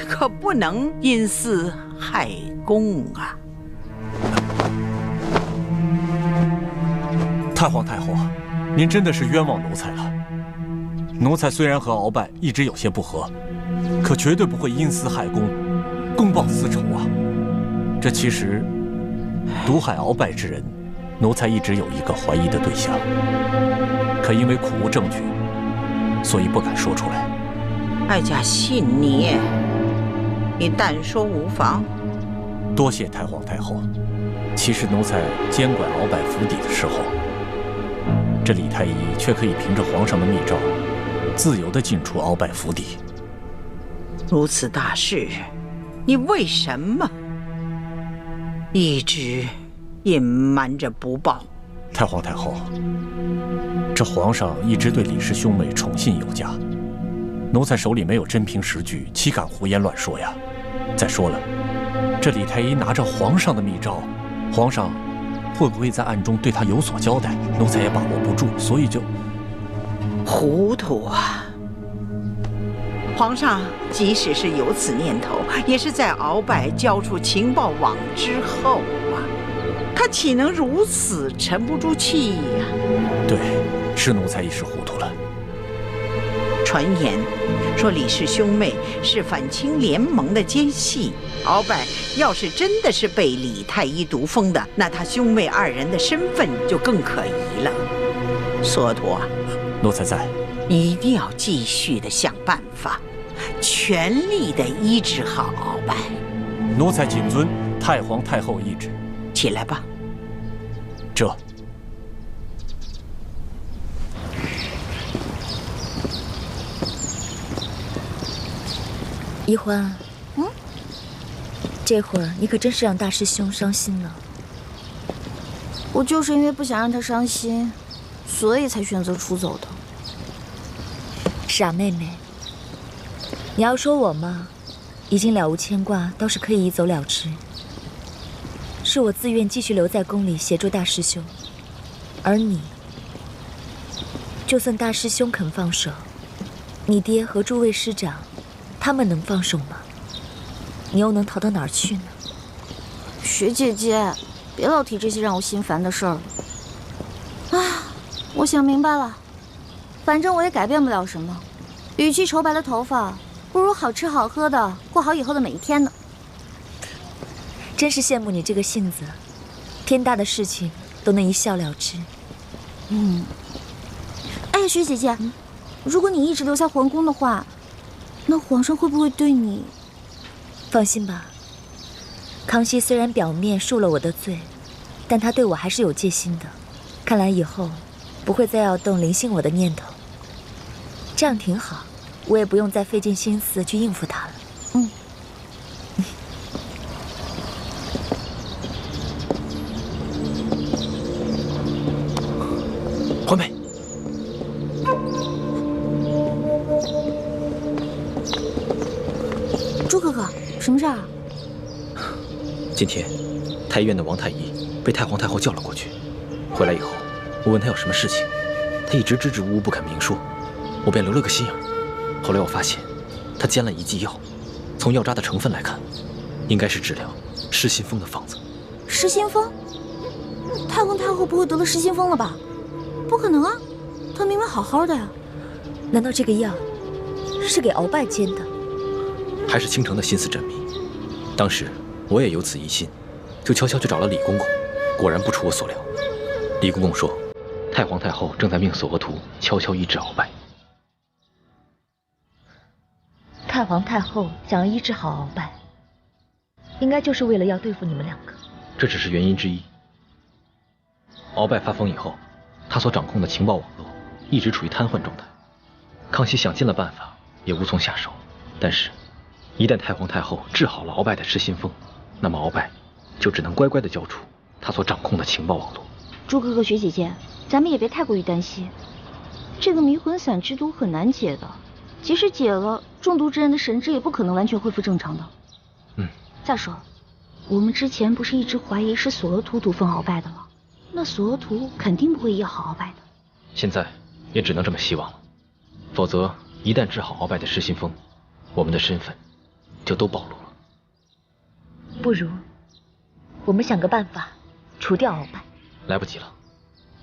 可不能因私害公啊！太皇太后，您真的是冤枉奴才了。奴才虽然和鳌拜一直有些不和，可绝对不会因私害公，公报私仇啊。这其实毒害鳌拜之人，奴才一直有一个怀疑的对象，可因为苦无证据，所以不敢说出来。哀家信你，你但说无妨。多谢太皇太后。其实奴才监管鳌拜府邸的时候，这李太医却可以凭着皇上的密诏，自由地进出鳌拜府邸。如此大事，你为什么一直隐瞒着不报？太皇太后，这皇上一直对李氏兄妹宠信有加，奴才手里没有真凭实据，岂敢胡言乱说呀？再说了，这李太医拿着皇上的密诏，皇上会不会在暗中对他有所交代？奴才也把握不住，所以就糊涂啊！皇上即使是有此念头，也是在鳌拜交出情报网之后啊，他岂能如此沉不住气呀？对，是奴才一时糊涂了。传言说李氏兄妹是反清联盟的奸细，鳌拜要是真的是被李太医毒疯的，那他兄妹二人的身份就更可疑了。索图啊，奴才在，你一定要继续的想办法，全力的医治好鳌拜。奴才谨遵太皇太后懿旨。起来吧。这。一欢，这会儿你可真是让大师兄伤心了。我就是因为不想让他伤心，所以才选择出走的。傻妹妹，你要说我嘛，已经了无牵挂，倒是可以一走了之。是我自愿继续留在宫里协助大师兄，而你，就算大师兄肯放手，你爹和诸位师长，他们能放手吗？你又能逃到哪儿去呢？雪姐姐，别老提这些让我心烦的事儿了。啊，我想明白了，反正我也改变不了什么，与其愁白了头发，不如好吃好喝的过好以后的每一天呢。真是羡慕你这个性子，天大的事情都能一笑了之。哎，雪姐姐，如果你一直留在皇宫的话，那皇上会不会对你？放心吧，康熙虽然表面恕了我的罪，但他对我还是有戒心的。看来以后不会再要动临幸我的念头，这样挺好，我也不用再费尽心思去应付他了。环美，朱哥哥，什么事儿啊？今天，太医院的王太医被太皇太后叫了过去。回来以后，我问他有什么事情，他一直支支吾吾不肯明说，我便留了个心眼。后来我发现，他煎了一剂药，从药渣的成分来看，应该是治疗失心疯的方子。失心疯？太皇太后不会得了失心疯了吧？不可能啊，她明明好好的呀。难道这个药是给鳌拜煎的？还是倾城的心思缜密。当时我也有此疑心，就悄悄去找了李公公，果然不出我所料。李公公说，太皇太后正在命索额图悄悄医治鳌拜。太皇太后想要医治好鳌拜，应该就是为了要对付你们两个。这只是原因之一。鳌拜发疯以后，他所掌控的情报网络一直处于瘫痪状态，康熙想尽了办法，也无从下手。但是，一旦太皇太后治好了鳌拜的失心疯，那么鳌拜就只能乖乖地交出他所掌控的情报网络。朱哥哥、学姐姐，咱们也别太过于担心。这个迷魂散之毒很难解的，即使解了，中毒之人的神智也不可能完全恢复正常的。再说，我们之前不是一直怀疑是索额图毒疯鳌拜的吗？那索额图肯定不会医好鳌拜的。现在也只能这么希望了，否则一旦治好鳌拜的失心疯，我们的身份就都暴露了。不如我们想个办法除掉鳌拜。来不及了，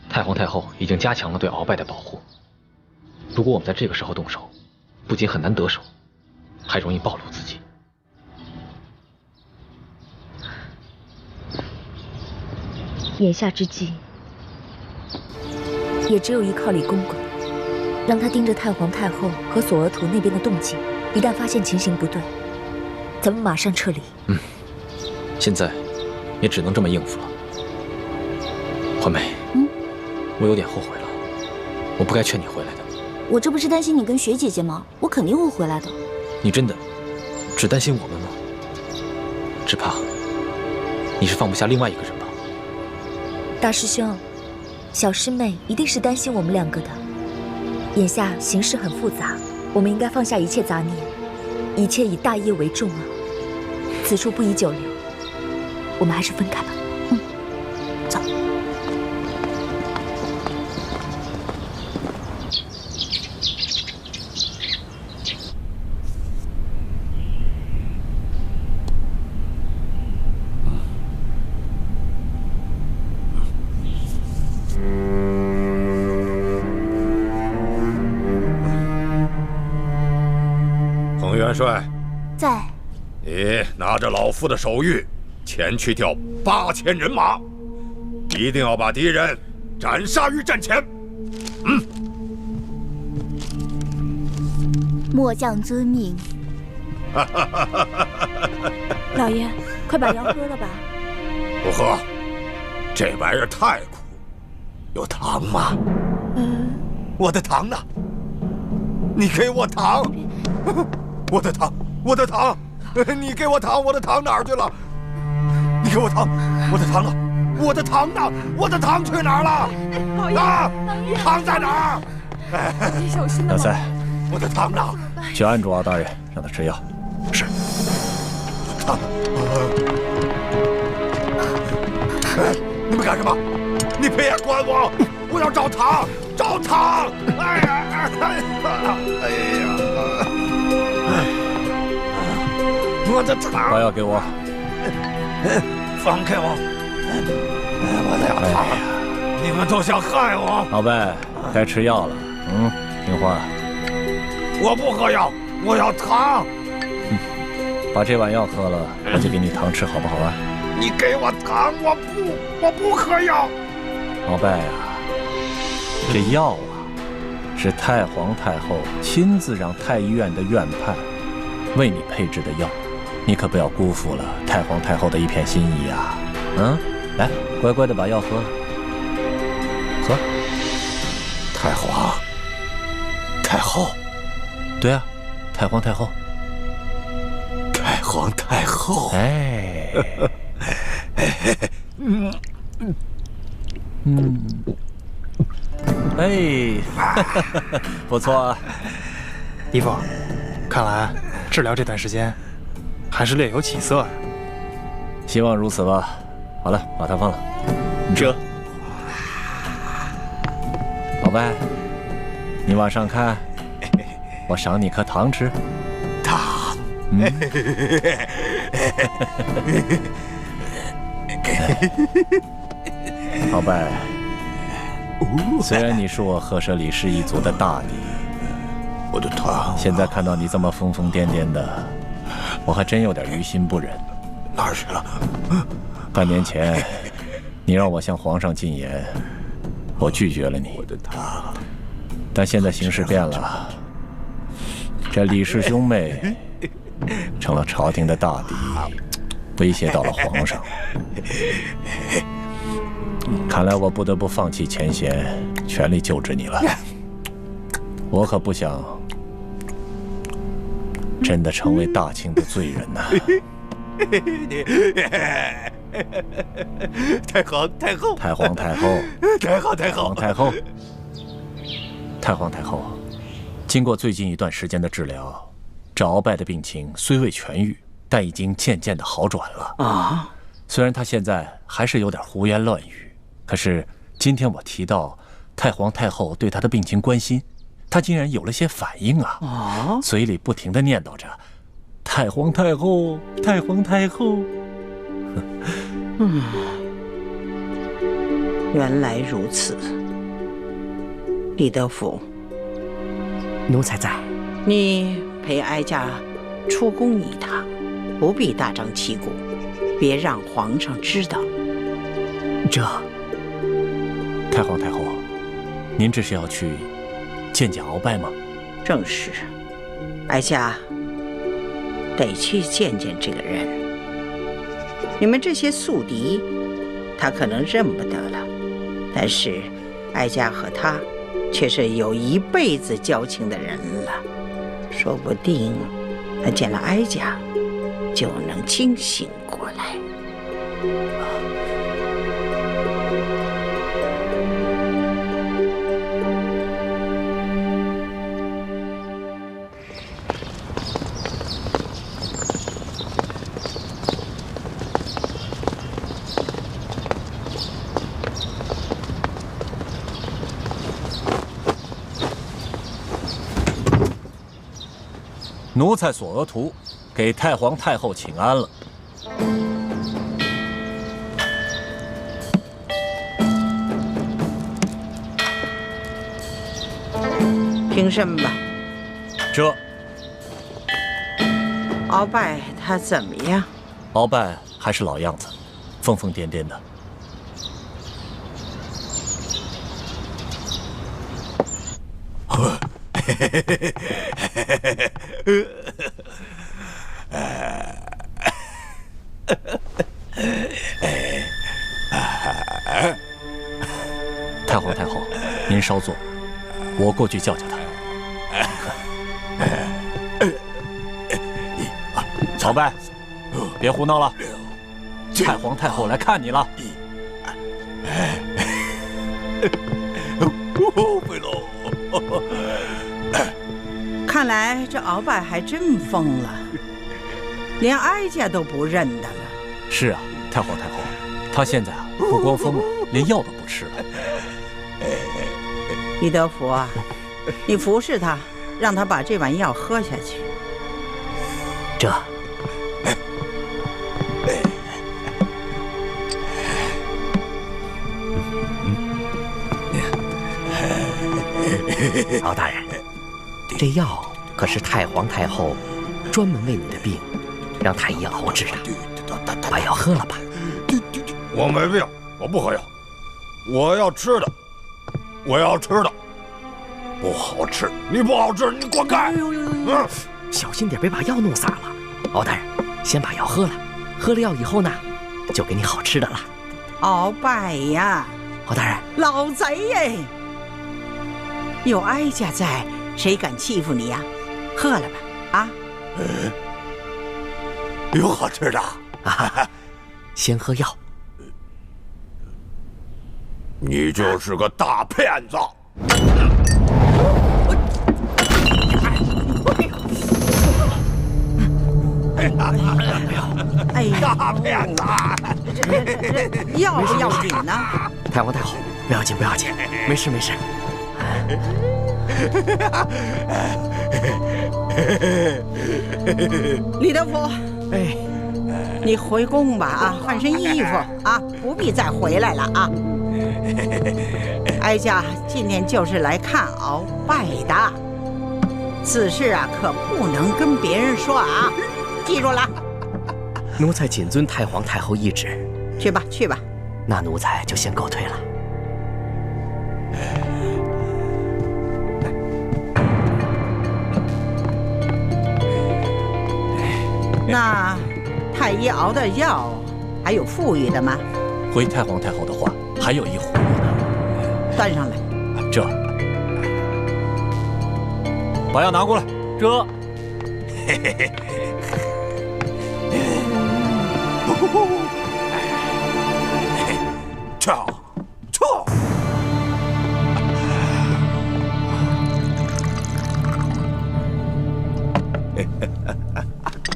太皇太后已经加强了对鳌拜的保护。如果我们在这个时候动手，不仅很难得手，还容易暴露自己。眼下之计，也只有依靠李公公，让他盯着太皇太后和索额图那边的动静，一旦发现情形不对，咱们马上撤离。现在也只能这么应付了。环梅，我有点后悔了，我不该劝你回来的。我这不是担心你跟学姐姐吗？我肯定会回来的。你真的只担心我们吗？只怕你是放不下另外一个人吧？大师兄，小师妹一定是担心我们两个的。眼下形势很复杂，我们应该放下一切杂念，一切以大业为重啊！此处不宜久留，我们还是分开吧。走。元帅，在。你拿着老夫的手谕，前去调8000人马，一定要把敌人斩杀于阵前。末将遵命。老爷，快把药喝了吧。不喝，这玩意儿太苦。有糖吗？我的糖呢？你给我糖！我的糖，我的糖！你给我糖，我的糖哪儿去了？你给我糖，我的糖呢？我的糖呢？我的糖去哪儿了？老爷，啊，糖在哪儿？小心老三，我的糖呢？去按住敖大人，让他吃药。是。糖。你们干什么？你别管我！我要找糖，找糖！哎呀，哎呀！我的糖！把药给我！放开我！我的糖！你们都想害我！鳌拜，该吃药了。听话。我不喝药，我要糖！把这碗药喝了，我就给你糖吃，好不好啊？你给我糖，我不喝药。鳌拜啊，这药啊，是太皇太后亲自让太医院的院判为你配制的药，你可不要辜负了太皇太后的一片心意啊！来，乖乖的把药喝了，喝。太皇太后，对啊，太皇太后。太皇太后，哎，哎，不错啊，义父，看来治疗这段时间还是略有起色呀。希望如此吧。好了，把它放了。这，鳌拜，你往上看，我赏你颗糖吃。糖。鳌拜，虽然你是我赫舍里氏一族的大敌，我的糖，现在看到你这么疯疯癫癫的，我还真有点于心不忍。哪儿去了？半年前，你让我向皇上进言，我拒绝了你。我的糖，但现在形势变了，这李氏兄妹成了朝廷的大敌，威胁到了皇上。看来我不得不放弃前嫌，全力救治你了。我可不想真的成为大清的罪人呐！太皇太后，太皇太后，太皇太后，太后，太皇太后，经过最近一段时间的治疗，这鳌拜的病情虽未痊愈，但已经渐渐的好转了啊。虽然他现在还是有点胡言乱语，可是今天我提到太皇太后对他的病情关心，他竟然有了些反应啊！嘴里不停地念叨着“太皇太后，太皇太后”。原来如此。李德福，奴才在。你陪哀家出宫一趟，不必大张旗鼓，别让皇上知道。这，太皇太后，您这是要去见见鳌拜吗？正是，哀家得去见见这个人。你们这些宿敌，他可能认不得了，但是哀家和他却是有一辈子交情的人了，说不定他见了哀家就能清醒过来。奴才索额图给太皇太后请安了。平身吧。这鳌拜他怎么样？鳌拜还是老样子，疯疯癫癫的。太皇太后，您稍坐，我过去叫叫他。鳌拜，别胡闹了，太皇太后来看你了。飞龙。看来这鳌拜还真疯了，连哀家都不认得了。是啊，太皇太后，他现在不光疯了，连药都不吃了。李德福啊，你服侍他，让他把这碗药喝下去。这。敖大人，这药可是太皇太后专门为你的病让太医熬制的，把药喝了吧。我没病，我不喝药，我要吃的，我要吃的，不好吃，你不好吃，你滚开！小心点，别把药弄洒了。敖大人，先把药喝了，喝了药以后呢，就给你好吃的了。鳌拜呀，敖大人，老贼耶！有哀家在，谁敢欺负你呀？喝了吧，啊！有好吃的啊！先喝药。你就是个大骗子！哎呀，大骗子！这要不要紧呢？太皇太后，不要紧不要紧，没事没事。李德福，哎，你回宫吧啊，换身衣服啊，不必再回来了啊。哀家今天就是来看鳌拜的，此事啊可不能跟别人说啊，记住了。奴才谨遵太皇太后懿旨。去吧去吧。那奴才就先告退了。那太医熬的药还有富裕的吗？回太皇太后的话，还有一壶呢。端上来。这，把药拿过来。这，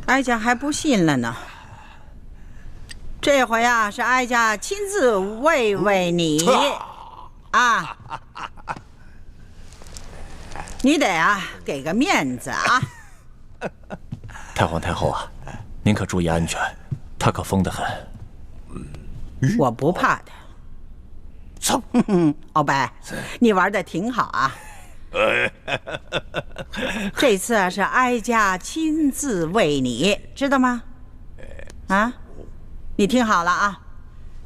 哀家还不信了呢。这回啊，是哀家亲自慰慰你啊！你得啊给个面子啊！太皇太后啊，您可注意安全，他可疯得很。我不怕他。鳌拜，你玩的挺好啊！这次啊是哀家亲自为你，知道吗？啊，你听好了啊，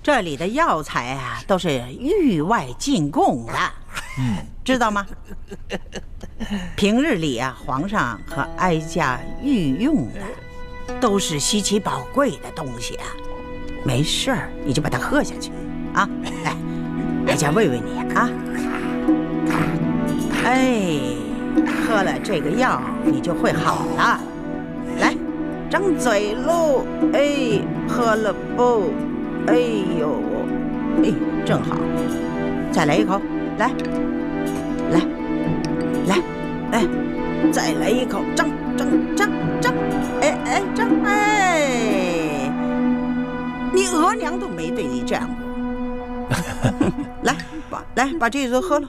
这里的药材啊都是域外进贡的，知道吗？平日里啊，皇上和哀家御用的都是稀奇宝贵的东西啊，没事儿你就把它喝下去啊！来，哀家慰慰你啊！哎，喝了这个药你就会好了。来，张嘴喽！哎，喝了不？哎呦，哎，正好，再来一口，来，来，来，哎，再来一口，张，哎哎张，哎，你额娘都没对你这样过。来，把这个喝了。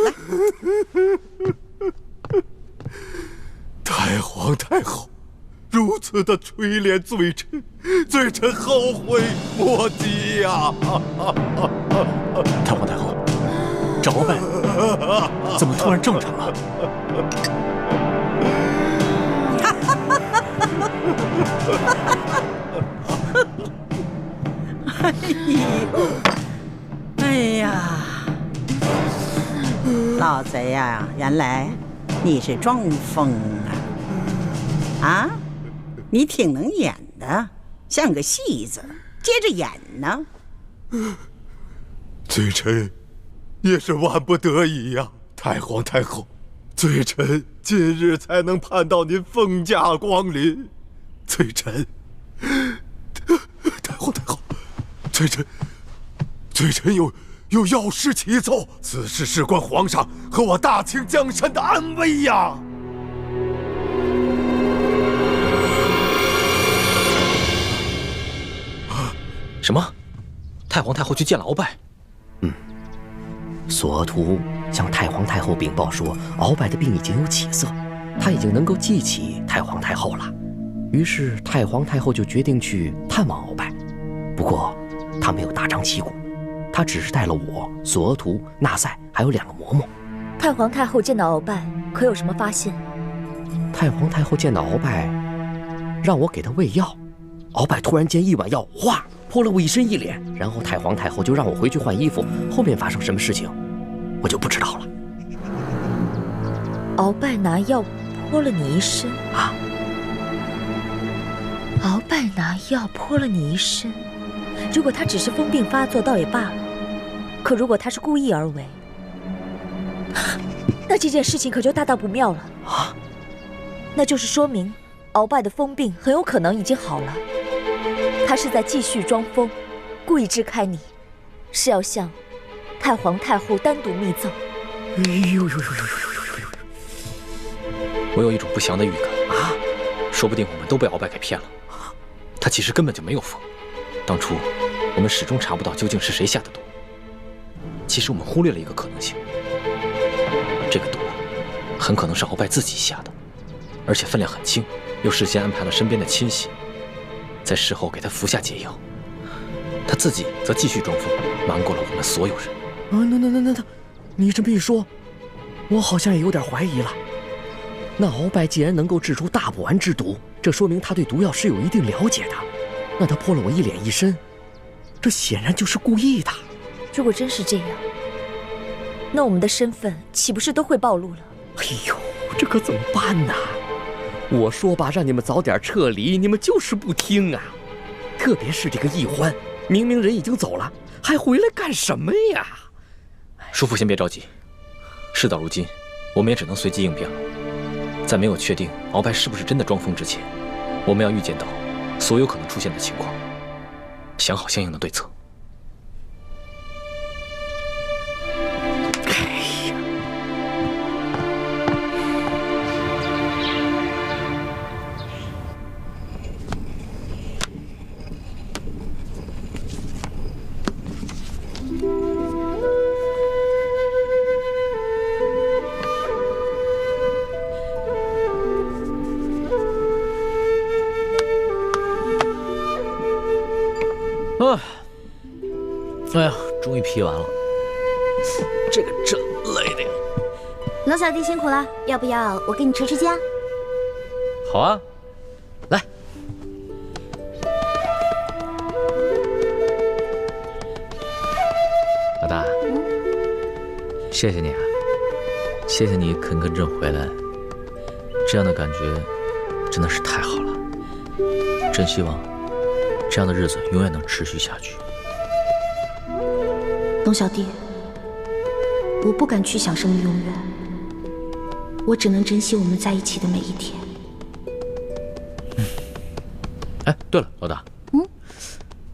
来，太皇太后如此的垂怜罪臣，罪臣后悔莫及呀！太皇太后，这鳌拜怎么突然正常了？哎呀！老贼呀，原来你是装疯啊！啊，你挺能演的，像个戏子，接着演呢。罪臣也是万不得已呀，太皇太后，罪臣今日才能盼到您凤驾光临。罪臣，太皇太后，罪臣有要事启奏，此事事关皇上和我大清江山的安危呀！什么？太皇太后去见了鳌拜？索额图向太皇太后禀报说，鳌拜的病已经有起色，他已经能够记起太皇太后了。于是太皇太后就决定去探望鳌拜，不过他没有大张旗鼓，他只是带了我、索额图、纳赛还有2个嬷嬷。太皇太后见到鳌拜，可有什么发现？太皇太后见到鳌拜，让我给他喂药，鳌拜突然间一碗药，哗，泼了我一身一脸，然后太皇太后就让我回去换衣服，后面发生什么事情，我就不知道了。鳌拜拿药泼了你一身啊！鳌拜拿药泼了你一身，如果他只是疯病发作，倒也罢了；可如果他是故意而为，那这件事情可就大大不妙了啊！那就是说明鳌拜的疯病很有可能已经好了，他是在继续装疯，故意支开你，是要向太皇太后单独密奏。我有一种不祥的预感啊！说不定我们都被鳌拜给骗了，他其实根本就没有疯。当初我们始终查不到究竟是谁下的毒，其实我们忽略了一个可能性，这个毒很可能是鳌拜自己下的，而且分量很轻，又事先安排了身边的亲信，在事后给他服下解药，他自己则继续装疯，瞒过了我们所有人。那，你这么一说，我好像也有点怀疑了。那鳌拜既然能够制出大补丸之毒，这说明他对毒药是有一定了解的。那他泼了我一脸一身，这显然就是故意的。如果真是这样，那我们的身份岂不是都会暴露了？哎呦，这可怎么办呢？我说吧，让你们早点撤离，你们就是不听啊！特别是这个奕欢，明明人已经走了，还回来干什么呀？叔父先别着急，事到如今，我们也只能随机应变了。在没有确定鳌拜是不是真的装疯之前，我们要预见到所有可能出现的情况，想好相应的对策。哎呀，终于批完了，这个真累的呀。龙小弟辛苦了，要不要我给你持家？好啊，来。老大，谢谢你啊，谢谢你肯跟朕回来，这样的感觉真的是太好了。朕希望这样的日子永远能持续下去。龙小弟，我不敢去想什么永远，我只能珍惜我们在一起的每一天。哎，对了，老大，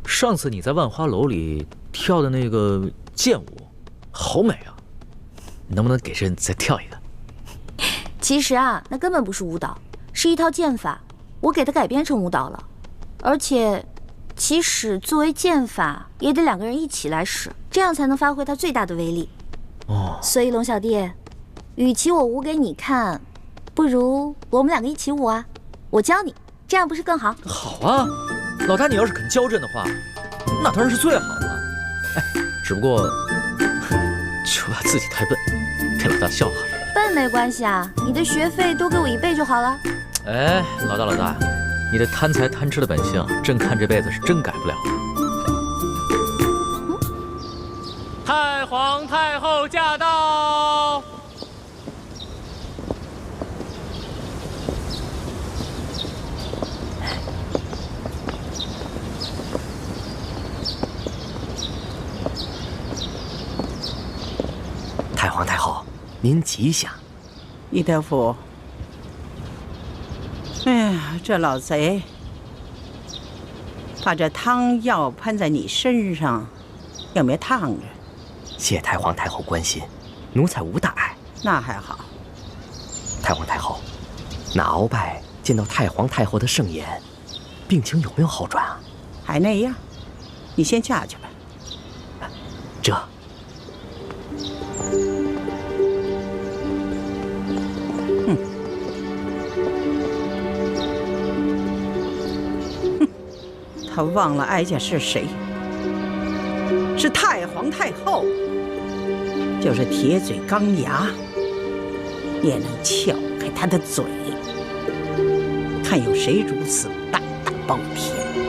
上次你在万花楼里跳的那个剑舞，好美啊！能不能给朕再跳一个？其实啊，那根本不是舞蹈，是一套剑法，我给它改编成舞蹈了。而且，其实作为剑法，也得2个人一起来使，这样才能发挥它最大的威力。哦，所以龙小弟，与其我舞给你看，不如我们2个一起舞啊！我教你，这样不是更好？好啊，老大，你要是肯教朕的话，那当然是最好的了。哎，只不过就怕自己太笨，被老大笑话。笨没关系啊，你的学费多给我1倍就好了。哎，老大，你这贪财贪吃的本性，朕看这辈子是真改不了了。太皇太后驾到！太皇太后，您吉祥。李德福，哎呀，这老贼把这汤药喷在你身上，有没有烫着？谢太皇太后关心，奴才无大碍。那还好。太皇太后，那鳌拜见到太皇太后的盛宴，病情有没有好转啊？还那样，你先下去吧。这。他忘了哀家是谁，是太皇太后，就是铁嘴钢牙，也能撬开他的嘴，看有谁如此大大包天。